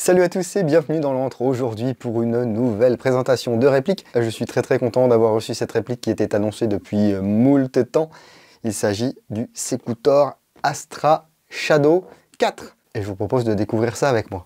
Salut à tous et bienvenue dans l'antre aujourd'hui pour une nouvelle présentation de réplique. Je suis très content d'avoir reçu cette réplique qui était annoncée depuis moult temps. Il s'agit du Secutor Astra Shadow 4 et je vous propose de découvrir ça avec moi.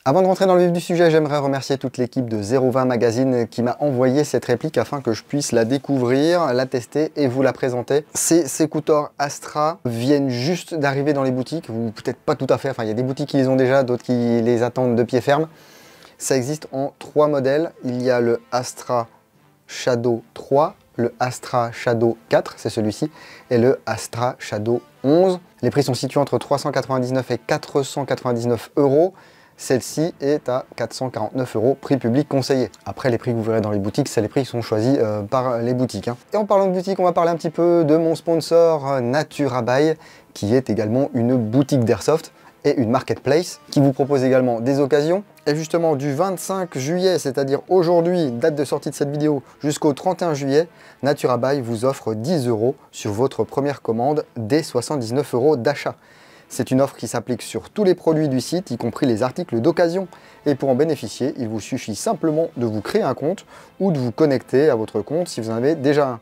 Avant de rentrer dans le vif du sujet, j'aimerais remercier toute l'équipe de 020 Magazine qui m'a envoyé cette réplique afin que je puisse la découvrir, la tester et vous la présenter. Ces Secutor Astra viennent juste d'arriver dans les boutiques, ou peut-être pas tout à fait, enfin il y a des boutiques qui les ont déjà, d'autres qui les attendent de pied ferme. Ça existe en 3 modèles, il y a le Astra Shadow 3, le Astra Shadow 4, c'est celui-ci, et le Astra Shadow 11. Les prix sont situés entre 399 et 499 €. Celle-ci est à 449 €, prix public conseillé. Après, les prix que vous verrez dans les boutiques, c'est les prix qui sont choisis par les boutiques. Et en parlant de boutique, on va parler un petit peu de mon sponsor NaturaBuy, qui est également une boutique d'airsoft et une marketplace, qui vous propose également des occasions. Et justement, du 25 juillet, c'est-à-dire aujourd'hui, date de sortie de cette vidéo, jusqu'au 31 juillet, NaturaBuy vous offre 10 € sur votre première commande, dès 79 € d'achat. C'est une offre qui s'applique sur tous les produits du site, y compris les articles d'occasion. Et pour en bénéficier, il vous suffit simplement de vous créer un compte ou de vous connecter à votre compte si vous en avez déjà un.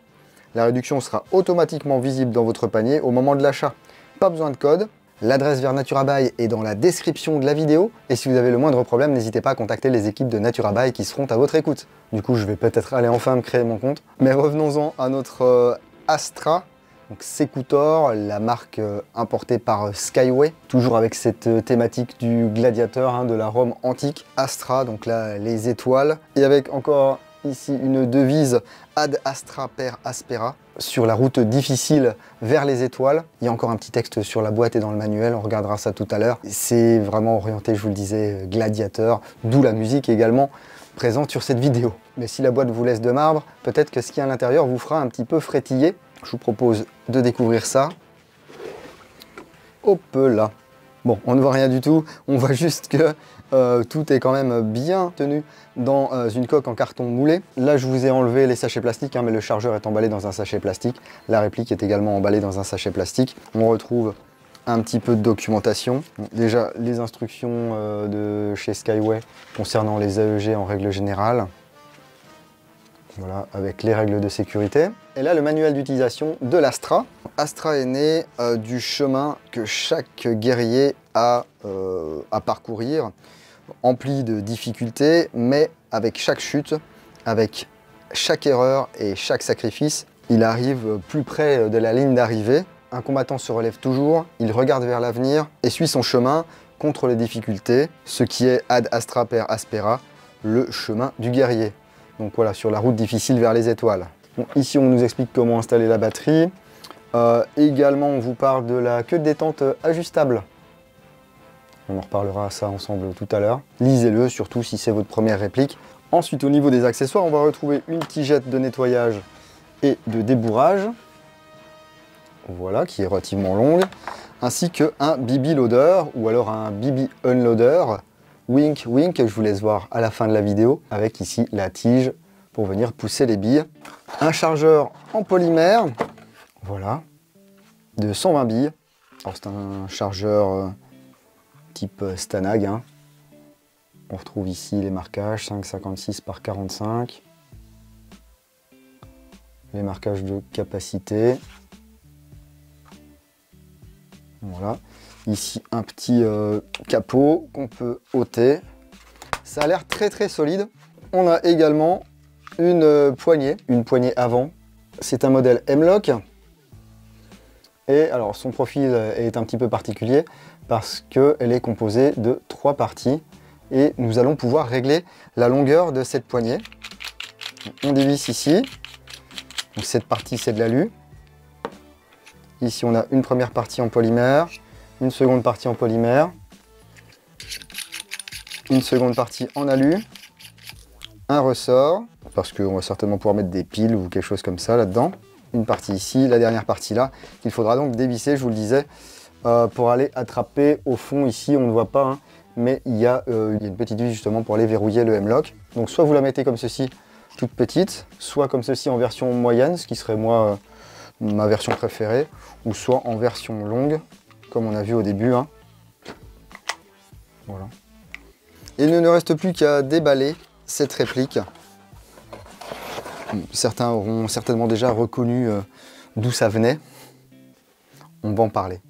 La réduction sera automatiquement visible dans votre panier au moment de l'achat. Pas besoin de code. L'adresse vers NaturaBuy est dans la description de la vidéo. Et si vous avez le moindre problème, n'hésitez pas à contacter les équipes de NaturaBuy qui seront à votre écoute. Du coup, je vais peut-être aller enfin me créer mon compte. Mais revenons-en à notre Astra. Donc Secutor, la marque importée par Skyway, toujours avec cette thématique du gladiateur, de la Rome antique. Astra, donc là les étoiles, et avec encore ici une devise Ad Astra per Aspera, sur la route difficile vers les étoiles. Il y a encore un petit texte sur la boîte et dans le manuel, on regardera ça tout à l'heure. C'est vraiment orienté, je vous le disais, gladiateur, d'où la musique également présente sur cette vidéo. Mais si la boîte vous laisse de marbre, peut-être que ce qu'il y a à l'intérieur vous fera un petit peu frétiller. Je vous propose de découvrir ça. Hop là. Bon, on ne voit rien du tout. On voit juste que tout est quand même bien tenu dans une coque en carton moulé. Là, je vous ai enlevé les sachets plastiques, mais le chargeur est emballé dans un sachet plastique. La réplique est également emballée dans un sachet plastique. On retrouve un petit peu de documentation. Déjà, les instructions de chez Skyway concernant les AEG en règle générale. Voilà, avec les règles de sécurité. Et là, le manuel d'utilisation de l'Astra. Astra est né du chemin que chaque guerrier a à parcourir, empli de difficultés, mais avec chaque chute, avec chaque erreur et chaque sacrifice, il arrive plus près de la ligne d'arrivée. Un combattant se relève toujours, il regarde vers l'avenir et suit son chemin contre les difficultés, ce qui est Ad Astra per Aspera, le chemin du guerrier. Donc voilà, sur la route difficile vers les étoiles. Bon, ici, on nous explique comment installer la batterie. Également, on vous parle de la queue de détente ajustable. On en reparlera ça ensemble tout à l'heure. Lisez-le, surtout si c'est votre première réplique. Ensuite, au niveau des accessoires, on va retrouver une tigette de nettoyage et de débourrage. Voilà, qui est relativement longue. Ainsi qu'un BB loader ou alors un BB unloader. Wink, wink, je vous laisse voir à la fin de la vidéo, avec ici la tige pour venir pousser les billes. Un chargeur en polymère, voilà, de 120 billes. Alors c'est un chargeur type Stanag. On retrouve ici les marquages 5,56 par 45. Les marquages de capacité. Voilà. Ici, un petit capot qu'on peut ôter. Ça a l'air très solide. On a également une poignée avant. C'est un modèle M-Lock. Et alors, son profil est un petit peu particulier parce qu'elle est composée de 3 parties. Et nous allons pouvoir régler la longueur de cette poignée. On dévisse ici. Donc, cette partie, c'est de l'alu. Ici, on a une première partie en polymère. Une seconde partie en polymère, une seconde partie en alu, un ressort, parce qu'on va certainement pouvoir mettre des piles ou quelque chose comme ça là-dedans. une partie ici, la dernière partie là, qu'il faudra donc dévisser, je vous le disais, pour aller attraper au fond ici, on ne voit pas, hein, mais il y a une petite vis justement pour aller verrouiller le M-Lock. Donc soit vous la mettez comme ceci, toute petite, soit comme ceci en version moyenne, ce qui serait moi ma version préférée, ou soit en version longue, comme on a vu au début. Hein. Voilà. Il ne nous reste plus qu'à déballer cette réplique. Certains auront certainement déjà reconnu d'où ça venait. On va en parler.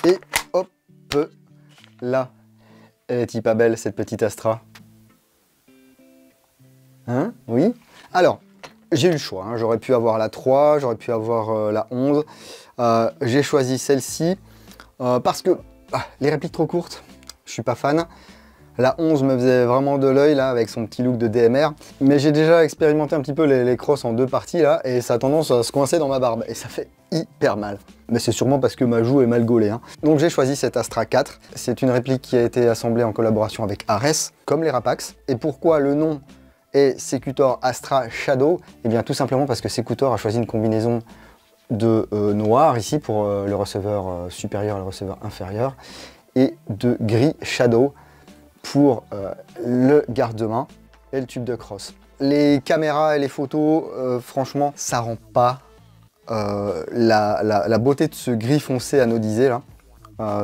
Et hop, là, elle est pas belle cette petite Astra. Hein? Oui? Alors, j'ai eu le choix. Hein. J'aurais pu avoir la 3, j'aurais pu avoir la 11. J'ai choisi celle-ci parce que les répliques trop courtes, je suis pas fan. La 11 me faisait vraiment de l'œil là avec son petit look de DMR. Mais j'ai déjà expérimenté un petit peu les crosses en 2 parties là et ça a tendance à se coincer dans ma barbe et ça fait hyper mal. Mais c'est sûrement parce que ma joue est mal gaulée. Hein. Donc j'ai choisi cette Astra 4. C'est une réplique qui a été assemblée en collaboration avec Ares, comme les Rapax. Et pourquoi le nom est Secutor Astra Shadow? Eh bien tout simplement parce que Secutor a choisi une combinaison de noir ici pour le receveur supérieur et le receveur inférieur et de gris Shadow pour le garde-main et le tube de crosse. Les caméras et les photos, franchement, ça rend pas la beauté de ce gris foncé anodisé là.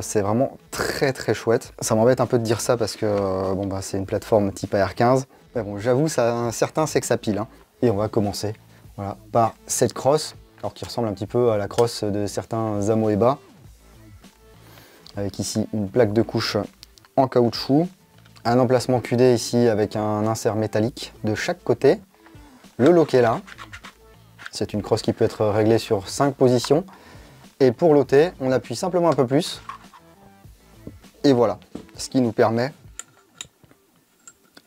C'est vraiment très très chouette. Ça m'embête un peu de dire ça parce que bon, c'est une plateforme type AR15. Mais bon, j'avoue, ça a un certain sex appeal. Hein. Et on va commencer voilà, par cette crosse, alors qui ressemble un petit peu à la crosse de certains Amoeba. Avec ici une plaque de couche en caoutchouc. Un emplacement QD ici avec un insert métallique de chaque côté. Le loquet là. C'est une crosse qui peut être réglée sur 5 positions. Et pour l'ôter, on appuie simplement un peu plus. Et voilà. Ce qui nous permet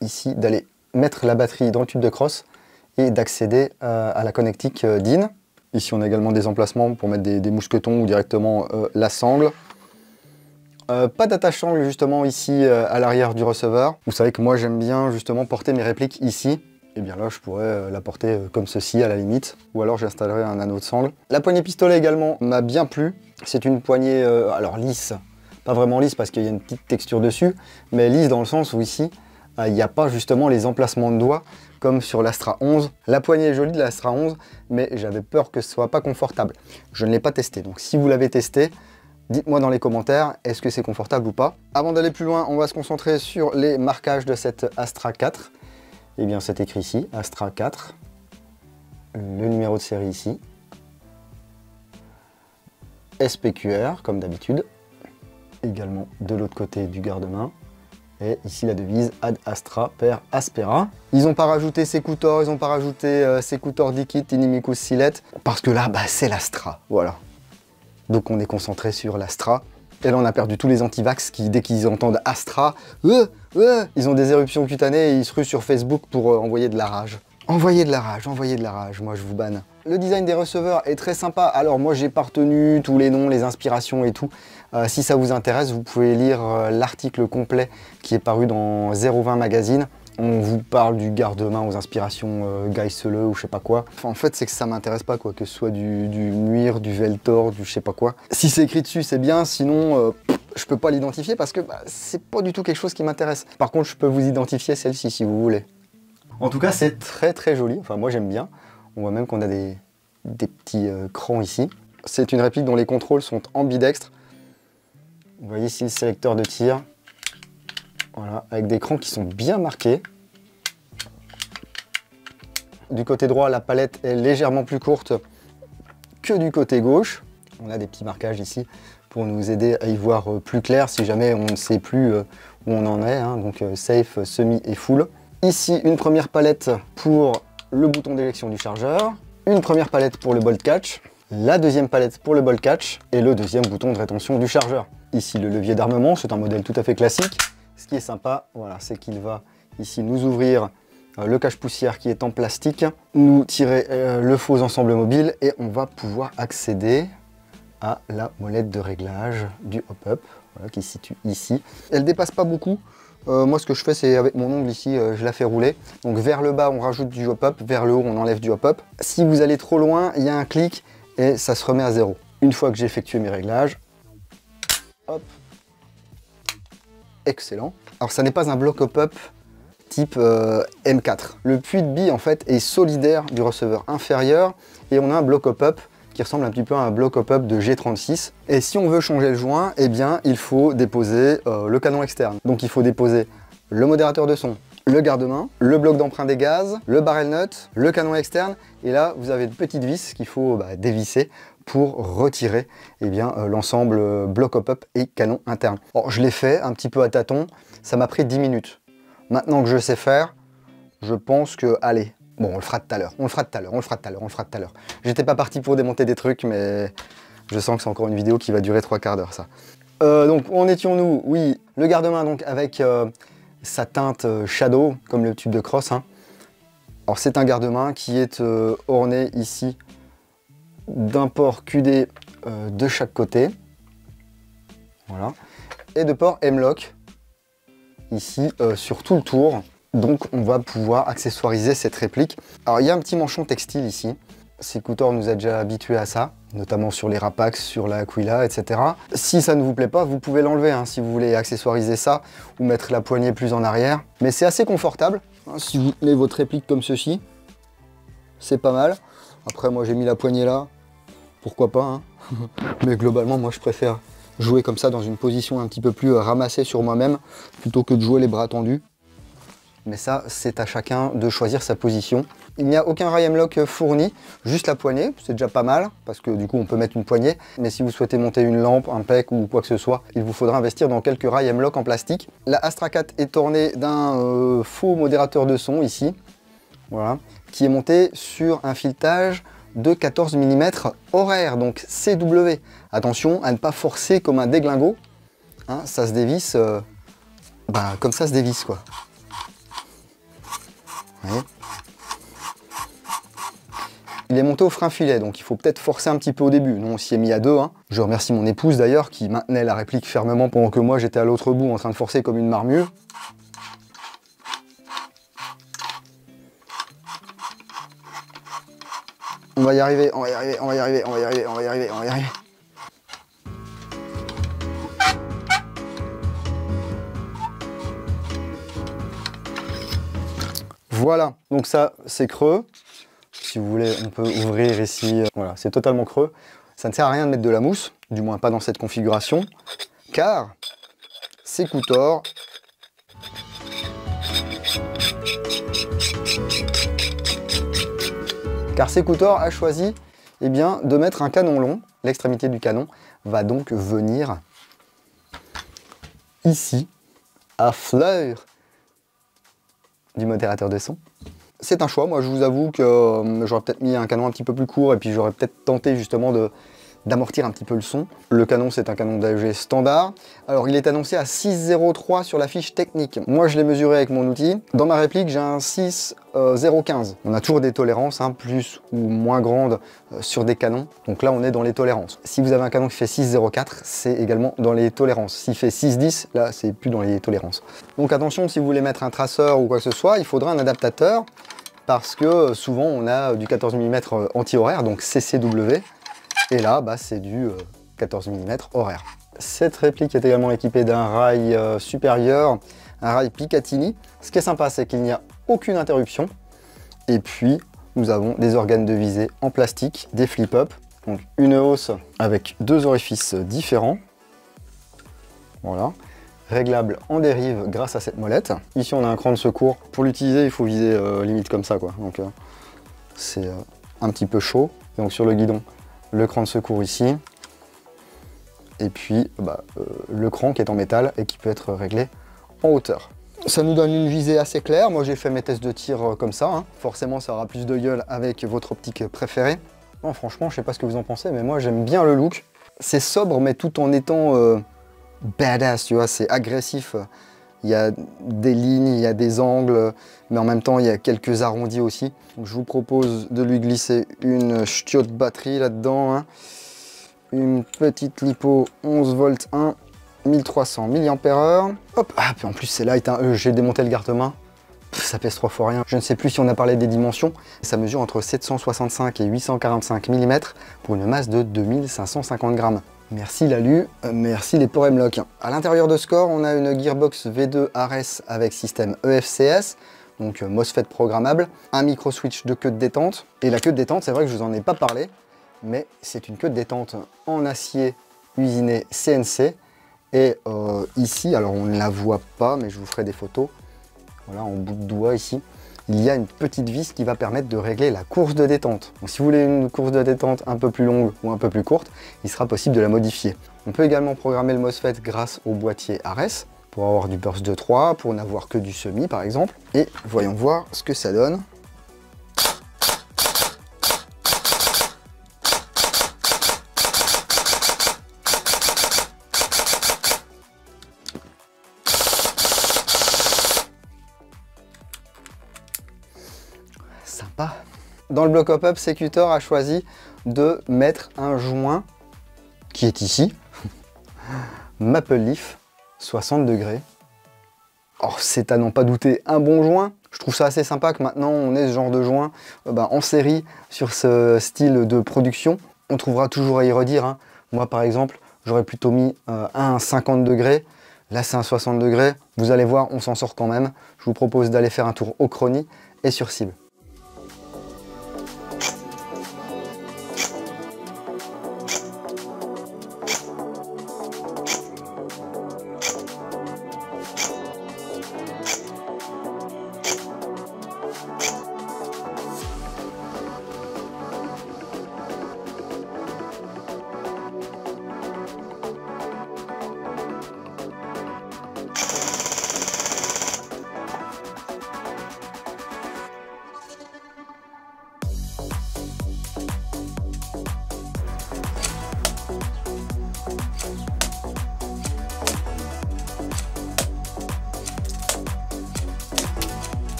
ici d'aller mettre la batterie dans le tube de crosse et d'accéder à la connectique DIN. Ici on a également des emplacements pour mettre des mousquetons ou directement la sangle. Pas d'attache sangle justement ici à l'arrière du receveur. Vous savez que moi j'aime bien justement porter mes répliques ici. Et bien là je pourrais la porter comme ceci à la limite. Ou alors j'installerai un anneau de sangle. La poignée pistolet également m'a bien plu. C'est une poignée alors lisse. Pas vraiment lisse parce qu'il y a une petite texture dessus. Mais lisse dans le sens où ici il n'y a pas justement les emplacements de doigts comme sur l'Astra 11. La poignée est jolie de l'Astra 11. Mais j'avais peur que ce soit pas confortable. Je ne l'ai pas testé. Donc si vous l'avez testé, dites-moi dans les commentaires, est-ce que c'est confortable ou pas? Avant d'aller plus loin, on va se concentrer sur les marquages de cette Astra 4. Eh bien, c'est écrit ici, Astra 4. Le numéro de série ici. SPQR, comme d'habitude. Également de l'autre côté du garde-main. Et ici la devise Ad Astra per Aspera. Ils n'ont pas rajouté Secutor, ils n'ont pas rajouté Secutor Dicit Inimicus Silet. Parce que là, c'est l'Astra, voilà. Donc on est concentré sur l'Astra. Et là on a perdu tous les antivax qui, dès qu'ils entendent Astra, ils ont des éruptions cutanées et ils se ruent sur Facebook pour envoyer de la rage. Envoyez de la rage, envoyez de la rage, moi je vous banne. Le design des receveurs est très sympa. Alors moi j'ai pas retenu tous les noms, les inspirations et tout. Si ça vous intéresse, vous pouvez lire l'article complet qui est paru dans 020 Magazine. On vous parle du garde-main aux inspirations Geissele ou je sais pas quoi. Enfin, en fait, c'est que ça m'intéresse pas, quoi, que ce soit du Muir, du Veltor, du je sais pas quoi. Si c'est écrit dessus, c'est bien, sinon, je peux pas l'identifier parce que c'est pas du tout quelque chose qui m'intéresse. Par contre, je peux vous identifier celle-ci si vous voulez. En tout cas, c'est très très joli. Enfin, moi j'aime bien. On voit même qu'on a des petits crans ici. C'est une réplique dont les contrôles sont ambidextres. Vous voyez ici le sélecteur de tir. Voilà, avec des crans qui sont bien marqués. Du côté droit, la palette est légèrement plus courte que du côté gauche. On a des petits marquages ici pour nous aider à y voir plus clair si jamais on ne sait plus où on en est. Hein, donc safe, semi et full. Ici, une première palette pour le bouton d'éjection du chargeur. Une première palette pour le bolt catch. La deuxième palette pour le bolt catch. Et le deuxième bouton de rétention du chargeur. Ici, le levier d'armement. C'est un modèle tout à fait classique. Ce qui est sympa, voilà, c'est qu'il va ici nous ouvrir le cache-poussière qui est en plastique, nous tirer le faux ensemble mobile et on va pouvoir accéder à la molette de réglage du hop-up, voilà, qui se situe ici. Elle dépasse pas beaucoup, Moi ce que je fais c'est avec mon ongle ici, je la fais rouler. Donc vers le bas on rajoute du hop-up, vers le haut on enlève du hop-up. Si vous allez trop loin, il y a un clic et ça se remet à 0. Une fois que j'ai effectué mes réglages, hop, excellent. Alors ça n'est pas un bloc hop-up type M4. Le puits de bille en fait est solidaire du receveur inférieur et on a un bloc hop-up qui ressemble un petit peu à un bloc hop-up de G36. Et si on veut changer le joint, eh bien il faut déposer le canon externe. Donc il faut déposer le modérateur de son, le garde-main, le bloc d'emprunt des gaz, le barrel nut, le canon externe. Et là vous avez de petites vis qu'il faut dévisser pour retirer l'ensemble bloc hop-up et canon interne. Alors, je l'ai fait un petit peu à tâtons, ça m'a pris 10 minutes. Maintenant que je sais faire, je pense que, allez, bon, on le fera tout à l'heure, on le fera tout à l'heure, on le fera tout à l'heure, on le fera tout à l'heure. J'étais pas parti pour démonter des trucs, mais je sens que c'est encore une vidéo qui va durer 3 quarts d'heure, ça. Donc, où en étions-nous? Oui, le garde-main, donc, avec sa teinte Shadow, comme le tube de crosse. Hein. Alors, c'est un garde-main qui est orné ici d'un port QD de chaque côté. Voilà. Et de port M-Lock, ici, sur tout le tour. Donc on va pouvoir accessoiriser cette réplique. Alors il y a un petit manchon textile ici. Sequtor nous a déjà habitués à ça, notamment sur les Rapax, sur la Aquila, etc. Si ça ne vous plaît pas, vous pouvez l'enlever hein, si vous voulez accessoiriser ça ou mettre la poignée plus en arrière. Mais c'est assez confortable. Hein, si vous tenez votre réplique comme ceci, c'est pas mal. Après moi j'ai mis la poignée là, pourquoi pas. Hein. Mais globalement moi je préfère jouer comme ça dans une position un petit peu plus ramassée sur moi-même plutôt que de jouer les bras tendus. Mais ça, c'est à chacun de choisir sa position. Il n'y a aucun rail M-Lock fourni, juste la poignée, c'est déjà pas mal, parce que du coup on peut mettre une poignée. Mais si vous souhaitez monter une lampe, un PEC ou quoi que ce soit, il vous faudra investir dans quelques rails M-Lock en plastique. La Astra 4 est ornée d'un faux modérateur de son ici, voilà, qui est monté sur un filetage de 14 mm horaire, donc CW. Attention à ne pas forcer comme un déglingo, hein, ça se dévisse, comme ça se dévisse quoi. Ouais. Il est monté au frein filet, donc il faut peut-être forcer un petit peu au début. Nous, on s'y est mis à 2. Hein. Je remercie mon épouse d'ailleurs qui maintenait la réplique fermement pendant que moi j'étais à l'autre bout en train de forcer comme une marmure. On va y arriver, on va y arriver, on va y arriver, on va y arriver, on va y arriver, on va y arriver. Voilà, donc ça c'est creux. Si vous voulez, on peut ouvrir ici. Voilà, c'est totalement creux. Ça ne sert à rien de mettre de la mousse, du moins pas dans cette configuration, car Sequtor a choisi de mettre un canon long. L'extrémité du canon va donc venir ici, à fleur du modérateur de son. C'est un choix, moi je vous avoue que j'aurais peut-être mis un canon un petit peu plus court et puis j'aurais peut-être tenté justement d'amortir un petit peu le son. Le canon c'est un canon d'AEG standard. Alors il est annoncé à 6,03 sur la fiche technique. Moi je l'ai mesuré avec mon outil. Dans ma réplique j'ai un 6,015. On a toujours des tolérances, hein, plus ou moins grandes sur des canons. Donc là on est dans les tolérances. Si vous avez un canon qui fait 6,04, c'est également dans les tolérances. S'il fait 6,10, là c'est plus dans les tolérances. Donc attention, si vous voulez mettre un traceur ou quoi que ce soit, il faudra un adaptateur parce que souvent on a du 14 mm anti-horaire, donc CCW. Et là, c'est du 14 mm horaire. Cette réplique est également équipée d'un rail supérieur, un rail Picatinny. Ce qui est sympa, c'est qu'il n'y a aucune interruption. Et puis, nous avons des organes de visée en plastique, des flip-up. Donc, une hausse avec 2 orifices différents. Voilà. Réglable en dérive grâce à cette molette. Ici, on a un cran de secours. Pour l'utiliser, il faut viser limite comme ça, quoi. Donc, c'est un petit peu chaud. Donc, sur le guidon, le cran de secours ici, et puis le cran qui est en métal et qui peut être réglé en hauteur. Ça nous donne une visée assez claire. Moi j'ai fait mes tests de tir comme ça, hein. Forcément ça aura plus de gueule avec votre optique préférée. Non, franchement je sais pas ce que vous en pensez, mais moi j'aime bien le look. C'est sobre mais tout en étant badass, tu vois, c'est agressif. Il y a des lignes, il y a des angles, mais en même temps, il y a quelques arrondis aussi. Donc, je vous propose de lui glisser une ch'tiote batterie là-dedans. Hein. Une petite lipo 11 volts 1. 1300 mAh. Hop, ah, puis en plus c'est là, j'ai démonté le garde-main. Ça pèse 3 fois rien. Je ne sais plus si on a parlé des dimensions. Ça mesure entre 765 et 845 mm pour une masse de 2550 grammes. Merci l'alu, merci les pores M-Lock. À l'intérieur de ce corps, on a une Gearbox V2 Ares avec système EFCS, donc MOSFET programmable, un micro switch de queue de détente. Et la queue de détente, c'est vrai que je vous en ai pas parlé, mais c'est une queue de détente en acier usiné CNC. Et ici, alors on ne la voit pas, mais je vous ferai des photos. Voilà, en bout de doigt ici, il y a une petite vis qui va permettre de régler la course de détente. Donc si vous voulez une course de détente un peu plus longue ou un peu plus courte, il sera possible de la modifier. On peut également programmer le MOSFET grâce au boîtier Ares, pour avoir du burst de 3, pour n'avoir que du semi par exemple. Et voyons voir ce que ça donne. Sympa. Dans le bloc hop-up, Secutor a choisi de mettre un joint qui est ici, Maple Leaf 60 degrés. Or, c'est à n'en pas douter un bon joint. Je trouve ça assez sympa que maintenant on ait ce genre de joint en série sur ce style de production. On trouvera toujours à y redire, hein. Moi par exemple, j'aurais plutôt mis un 50 degrés. Là c'est un 60 degrés. Vous allez voir, on s'en sort quand même. Je vous propose d'aller faire un tour au Chronie et sur cible.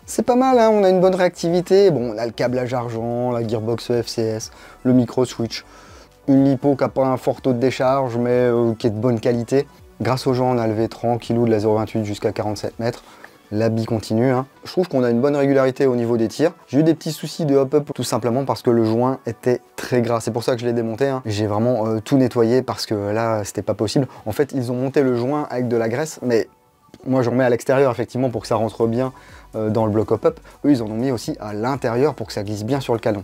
C'est pas mal, hein, on a une bonne réactivité. Bon, on a le câblage argent, la gearbox EFCS, le micro switch, une lipo qui n'a pas un fort taux de décharge, mais qui est de bonne qualité. Grâce au joint, on a levé tranquillou de la 0,28 jusqu'à 47 mètres. La bille continue, hein. Je trouve qu'on a une bonne régularité au niveau des tirs. J'ai eu des petits soucis de hop-up tout simplement parce que le joint était très gras. C'est pour ça que je l'ai démonté, hein. J'ai vraiment tout nettoyé parce que là, c'était pas possible. En fait, ils ont monté le joint avec de la graisse, mais moi, j'en mets à l'extérieur, effectivement, pour que ça rentre bien dans le bloc hop-up. Eux, ils en ont mis aussi à l'intérieur pour que ça glisse bien sur le canon.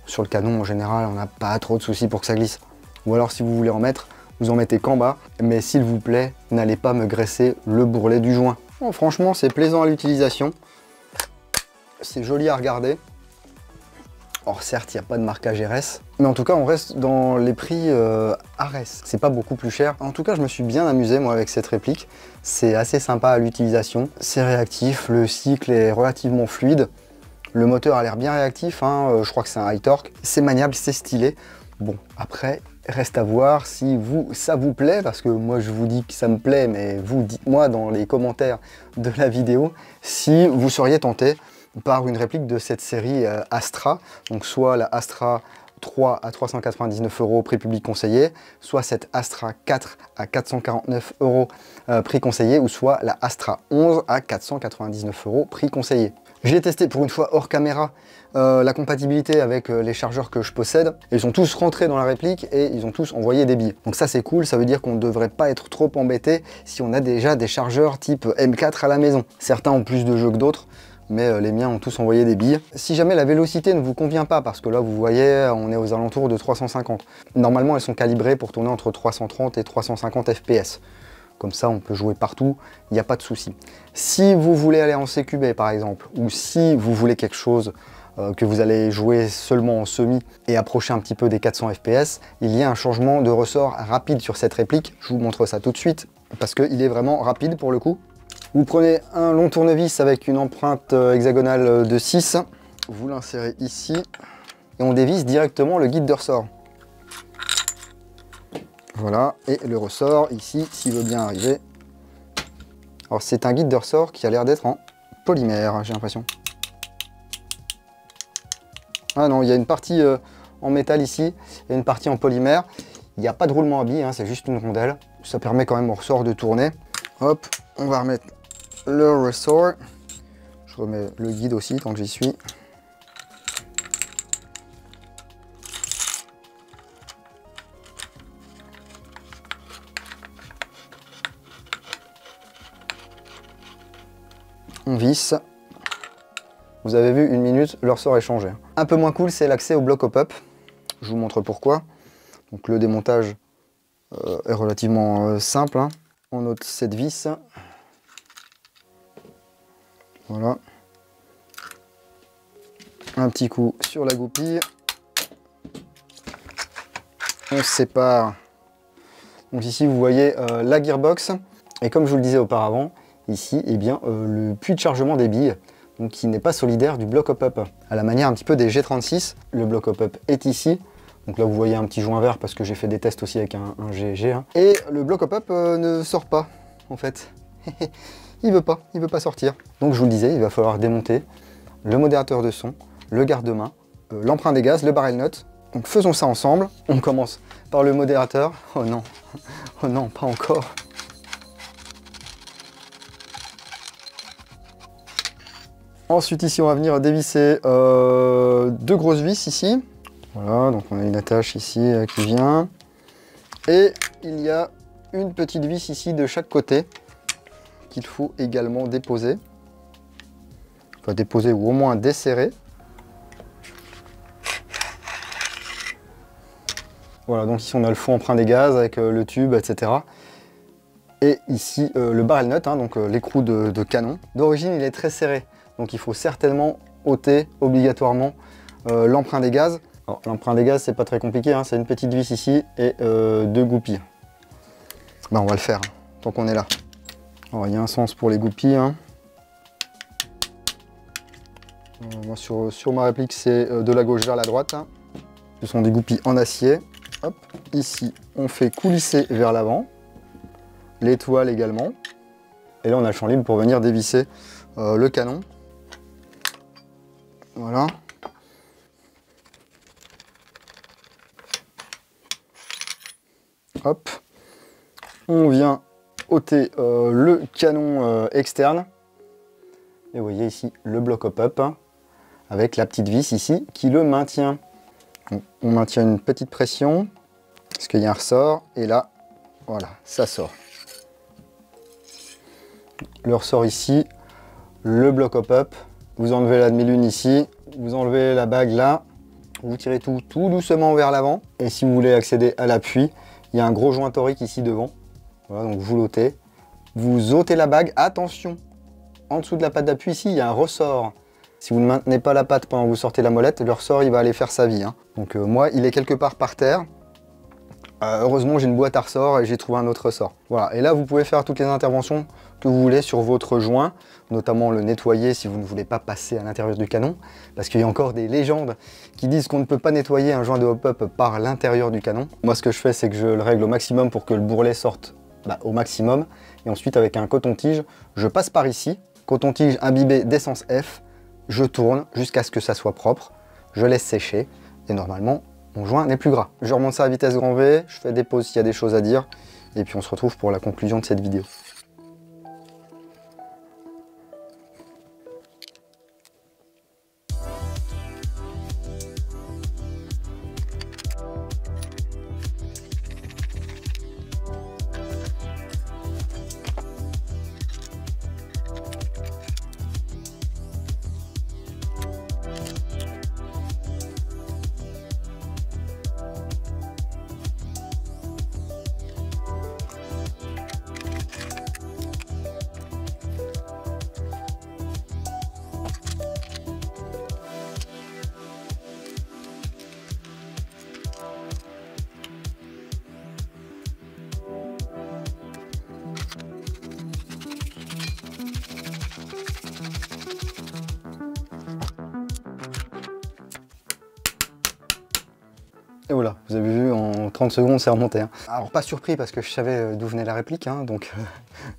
Sur le canon, en général, on n'a pas trop de soucis pour que ça glisse. Ou alors, si vous voulez en mettre, vous en mettez qu'en bas. Mais s'il vous plaît, n'allez pas me graisser le bourrelet du joint. Bon, franchement, c'est plaisant à l'utilisation. C'est joli à regarder. Or certes, il n'y a pas de marquage RS, mais en tout cas, on reste dans les prix Ares. C'est pas beaucoup plus cher. En tout cas, je me suis bien amusé, moi, avec cette réplique. C'est assez sympa à l'utilisation. C'est réactif, le cycle est relativement fluide. Le moteur a l'air bien réactif, hein. Je crois que c'est un high torque. C'est maniable, c'est stylé. Bon, après, reste à voir si ça vous plaît, parce que moi, je vous dis que ça me plaît, mais vous, dites-moi dans les commentaires de la vidéo si vous seriez tenté par une réplique de cette série Astra, donc soit la Astra 3 à 399 € prix public conseillé, soit cette Astra 4 à 449 € prix conseillé, ou soit la Astra 11 à 499 € prix conseillé. J'ai testé pour une fois hors caméra la compatibilité avec les chargeurs que je possède. Ils sont tous rentrés dans la réplique et ils ont tous envoyé des billes. Donc ça c'est cool, ça veut dire qu'on ne devrait pas être trop embêté si on a déjà des chargeurs type M4 à la maison. Certains ont plus de jeux que d'autres. mais les miens ont tous envoyé des billes. Si jamais la vélocité ne vous convient pas, parce que là vous voyez on est aux alentours de 350. Normalement elles sont calibrées pour tourner entre 330 et 350 fps. Comme ça on peut jouer partout, il n'y a pas de souci. Si vous voulez aller en CQB par exemple, ou si vous voulez quelque chose que vous allez jouer seulement en semi et approcher un petit peu des 400 fps, il y a un changement de ressort rapide sur cette réplique. Je vous montre ça tout de suite, parce qu'il est vraiment rapide pour le coup. Vous prenez un long tournevis avec une empreinte hexagonale de 6, vous l'insérez ici et on dévisse directement le guide de ressort. Voilà, et le ressort ici, s'il veut bien arriver. Alors c'est un guide de ressort qui a l'air d'être en polymère, j'ai l'impression. Ah non, il y a une partie en métal ici et une partie en polymère. Il n'y a pas de roulement à billes, hein, c'est juste une rondelle. Ça permet quand même au ressort de tourner. Hop, on va remettre le ressort. Je remets le guide aussi tant que j'y suis. On visse. Vous avez vu, 1 minute, le ressort est changé. Un peu moins cool, c'est l'accès au bloc hop-up. Je vous montre pourquoi. Donc le démontage est relativement simple, hein. On ôte cette vis. Voilà. Un petit coup sur la goupille. On sépare. Donc ici vous voyez la gearbox. Et comme je vous le disais auparavant, ici eh bien, le puits de chargement des billes, donc qui n'est pas solidaire du bloc hop-up. À la manière un petit peu des G36, le bloc hop-up est ici. Donc là vous voyez un petit joint vert parce que j'ai fait des tests aussi avec un GG. Hein. Et le bloc hop-up ne sort pas en fait. il veut pas sortir. Donc je vous le disais, il va falloir démonter le modérateur de son, le garde-main, l'emprunt des gaz, le barrel nut. Donc faisons ça ensemble. On commence par le modérateur. Oh non, pas encore. Ensuite ici on va venir dévisser 2 grosses vis ici. Voilà, donc on a une attache ici qui vient. Et il y a une petite vis ici de chaque côté qu'il faut également déposer. Enfin déposer ou au moins desserrer. Voilà, donc ici on a le fond emprunt des gaz avec le tube, etc. Et ici le barrel nut, hein, donc l'écrou de canon. D'origine il est très serré, donc il faut certainement ôter obligatoirement l'emprunt des gaz. L'emprunt des gaz c'est pas très compliqué, hein, c'est une petite vis ici et 2 goupilles. Ben, on va le faire, hein, tant qu'on est là. Alors, il y a un sens pour les goupilles. Hein. Moi sur ma réplique c'est de la gauche vers la droite. Hein. Ce sont des goupilles en acier. Hop, ici on fait coulisser vers l'avant. L'étoile également. Et là on a le champ libre pour venir dévisser le canon. Voilà. Hop. On vient ôter le canon externe. Et vous voyez ici le bloc hop-up hein, avec la petite vis ici qui le maintient. Donc, on maintient une petite pression parce qu'il y a un ressort et là, voilà, ça sort. Le ressort ici, le bloc hop-up, vous enlevez la demi-lune ici, vous enlevez la bague là, vous tirez tout doucement vers l'avant. Et si vous voulez accéder à l'appui, il y a un gros joint torique ici devant. Voilà, donc vous l'ôtez. Vous ôtez la bague, attention, en dessous de la patte d'appui ici, il y a un ressort. Si vous ne maintenez pas la patte pendant que vous sortez la molette, le ressort il va aller faire sa vie. Hein. Donc moi, il est quelque part par terre. Heureusement, j'ai une boîte à ressort et j'ai trouvé un autre ressort. Voilà, et là vous pouvez faire toutes les interventions que vous voulez sur votre joint, notamment le nettoyer si vous ne voulez pas passer à l'intérieur du canon, parce qu'il y a encore des légendes qui disent qu'on ne peut pas nettoyer un joint de hop-up par l'intérieur du canon. Moi ce que je fais, c'est que je le règle au maximum pour que le bourrelet sorte au maximum, et ensuite avec un coton-tige, je passe par ici, coton-tige imbibé d'essence F, je tourne jusqu'à ce que ça soit propre, je laisse sécher, et normalement, mon joint n'est plus gras. Je remonte ça à vitesse grand V, je fais des pauses s'il y a des choses à dire, et puis on se retrouve pour la conclusion de cette vidéo. Et voilà, vous avez vu, en 30 secondes, c'est remonté. Hein. Alors, pas surpris parce que je savais d'où venait la réplique, hein, donc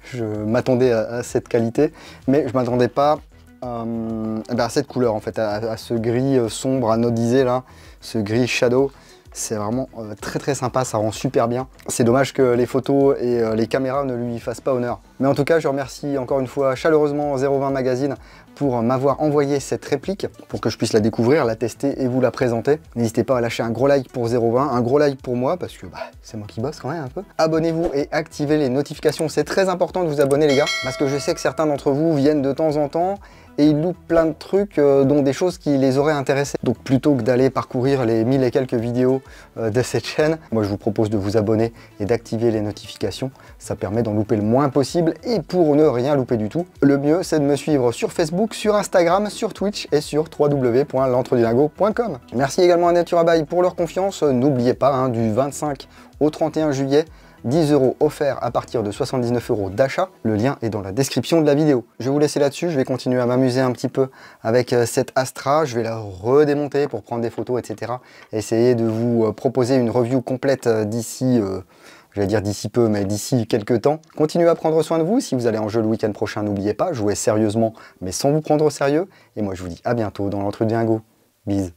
je m'attendais à cette qualité, mais je m'attendais pas à cette couleur, en fait, à ce gris sombre, anodisé, là, ce gris shadow. C'est vraiment très très sympa, ça rend super bien. C'est dommage que les photos et les caméras ne lui fassent pas honneur. Mais en tout cas, je remercie encore une fois chaleureusement 020 Magazine pour m'avoir envoyé cette réplique, pour que je puisse la découvrir, la tester et vous la présenter. N'hésitez pas à lâcher un gros like pour 020, un gros like pour moi, parce que c'est moi qui bosse quand même un peu. Abonnez-vous et activez les notifications, c'est très important de vous abonner les gars, parce que je sais que certains d'entre vous viennent de temps en temps, et ils loupent plein de trucs, dont des choses qui les auraient intéressés. Donc plutôt que d'aller parcourir les 1000 et quelques vidéos de cette chaîne, moi je vous propose de vous abonner et d'activer les notifications. Ça permet d'en louper le moins possible et pour ne rien louper du tout, le mieux c'est de me suivre sur Facebook, sur Instagram, sur Twitch et sur www.l'entredingo.com. Merci également à Naturabuy pour leur confiance. N'oubliez pas, hein, du 25 au 31 juillet, 10 € offerts à partir de 79 € d'achat. Le lien est dans la description de la vidéo. Je vais vous laisser là-dessus, je vais continuer à m'amuser un petit peu avec cette Astra. Je vais la redémonter pour prendre des photos, etc. Essayer de vous proposer une review complète d'ici, j'allais dire d'ici peu, mais d'ici quelques temps. Continuez à prendre soin de vous. Si vous allez en jeu le week-end prochain, n'oubliez pas, jouez sérieusement, mais sans vous prendre au sérieux. Et moi, je vous dis à bientôt dans l'Entre-Dingo. Bise.